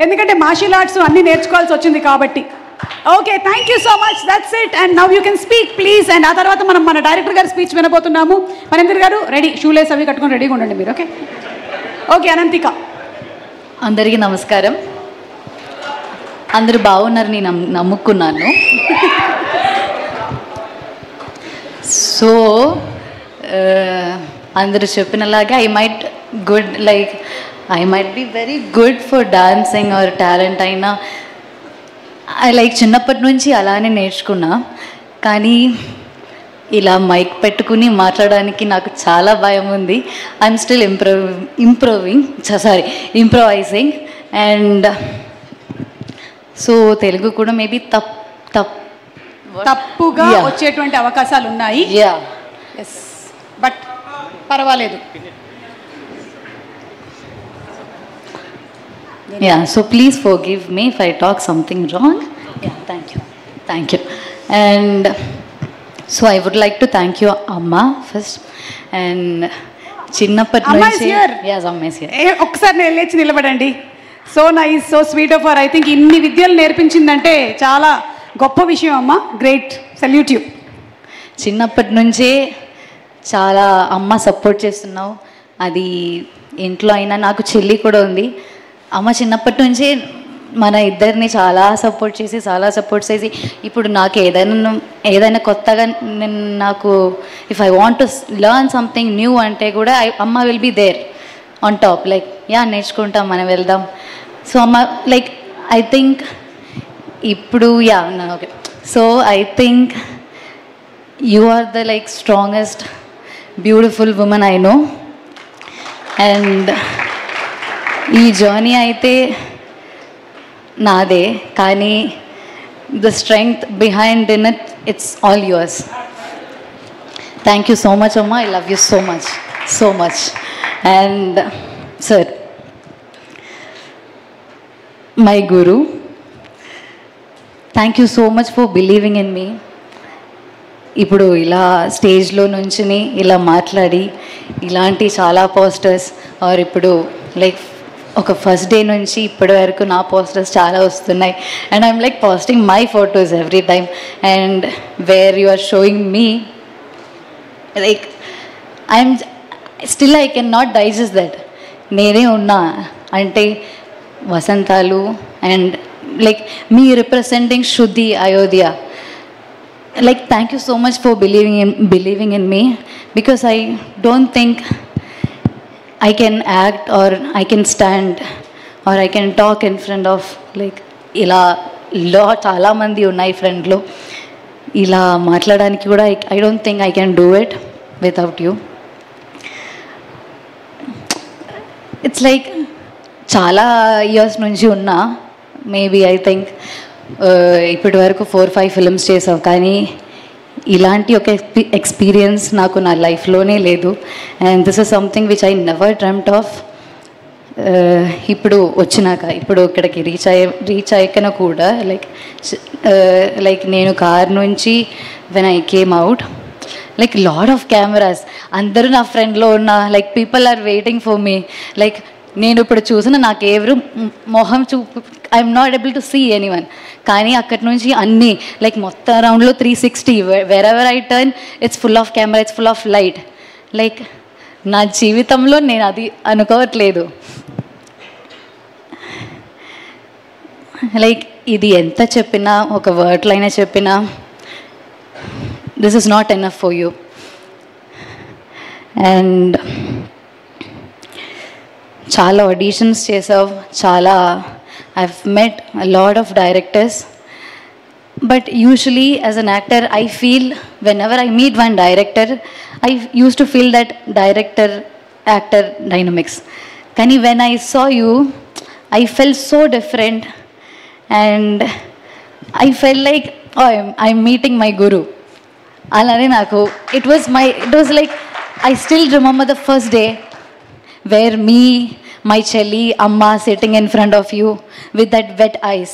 ఎందుకంటే martial arts అన్నీ నేర్చుకోవాల్సి వచ్చింది కాబట్టి. Okay, thank you so much, that's it. And now you can speak please. And ఆ తర్వాత మనం మన డైరెక్టర్ గారి స్పీచ్ వినబోతున్నాము. మనేంద్ర గారు రెడీ, షూలేస్ అవి కట్టుకొని రెడీగా ఉండండి మీరు. Okay okay. అనంతిక. అందరికీ నమస్కారం. అందరూ బాగున్నారని నమ్ముకున్నాను. సో అందరూ చెప్పినలాగా I might be very good for dancing or talent అయినా చిన్నప్పటి నుంచి అలానే నేర్చుకున్నా. కానీ ఇలా మైక్ పెట్టుకుని మాట్లాడడానికి నాకు చాలా భయం ఉంది. I'm still improvising. And so Telugu కూడా మేబీ తప్పుగా వచ్చేటువంటి అవకాశాలు ఉన్నాయి. ఎస్, బట్ పర్వాలేదు. So please forgive me if I talk something wrong. Thank you. And so I would like to thank you, Amma, first. And చిన్నప్పటి నుంచి ఒక్కసారి నేను లేచి నిలబడండి. So nice, so sweet of her. I think ఇన్ని విద్యలు నేర్పించిందంటే చాలా గొప్ప విషయం అమ్మ. Great, salute you. చిన్నప్పటి నుంచే చాలా అమ్మ సపోర్ట్ చేస్తున్నావు. అది ఇంట్లో అయినా, నాకు చెల్లి కూడా ఉంది. అమ్మ చిన్నప్పటి నుంచే మన ఇద్దరిని చాలా సపోర్ట్ చేసి ఇప్పుడు నాకు ఏదైనా కొత్తగా నాకు if I want to learn something new అంటే కూడా అమ్మ will be there on top. నేర్చుకుంటాం, మనం వెళ్దాం. సో అమ్మ ఐ థింక్ ఇప్పుడు okay. So I think you are the strongest beautiful women I know. And ఈ జర్నీ అయితే నాదే, కానీ the strength behind in its all yours. Thank you so much అమ్మా. I love you so much. And sir, my guru, thank you so much for believing in me. ఇప్పుడు ఇలా స్టేజ్లో నుంచుని ఇలా మాట్లాడి ఇలాంటి చాలా పోస్టర్స్ ఆర్ ఇప్పుడు ఒక ఫస్ట్ డే నుంచి ఇప్పటి వరకు నా పోస్టర్స్ చాలా వస్తున్నాయి. And I'm posting my photos every time. And where you are showing me I'm still I can not digest that. నేనే ఉన్నా అంటే వసంతాలు and me representing Shruti Ayodhya. Thank you so much for believing in me, because I don't think I can act or I can stand or I can talk in front of ఇలా చాలా మంది ఉన్నాయి ఫ్రెండ్లో. ఇలా మాట్లాడడానికి కూడా I don't think I can do it without you. It's చాలా years నుంచి ఉన్నా. మేబీ ఐ థింక్ ఇప్పటి వరకు 4-5 ఫిల్మ్స్ చేసావు, కానీ ఇలాంటి ఒక ఎక్స్పీరియన్స్ నాకు నా లైఫ్లోనే లేదు. And this is something which I never dreamed of. ఇప్పుడు వచ్చినాక, ఇప్పుడు ఇక్కడికి రీచ్ అయ్యాక కూడా నేను కార్ నుంచి when I came out lot of cameras, అందరూ నా ఫ్రెండ్లో ఉన్న people are waiting for me. నేను ఇప్పుడు చూసిన నాకు ఎవరు మొహం I'm not able to see anyone. కానీ అక్కడి నుంచి అన్నీ మొత్తం రౌండ్లో 360 wherever I turn it's full of camera, it's full of light. నా జీవితంలో నేను అది అనుకోవట్లేదు. ఇది ఎంత చెప్పినా, ఒక వర్డ్లో అయినా చెప్పినా, this is not enough for you. And చాలా ఆడిషన్స్ చేసావు, చాలా I've met a lot of directors, but usually as an actor I feel whenever I meet one director I used to feel that director actor dynamics. Kani when I saw you I felt so different, and I felt oh, I'm meeting my guru. Alane naku it was I still remember the first day where my Chelli, Amma sitting in front of you with that wet eyes.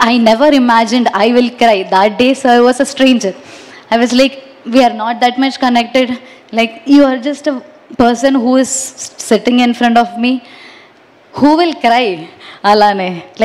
I never imagined I will cry. That day, sir was a stranger. I was we are not that much connected. You are just person who is sitting in front of me who will cry అలానే like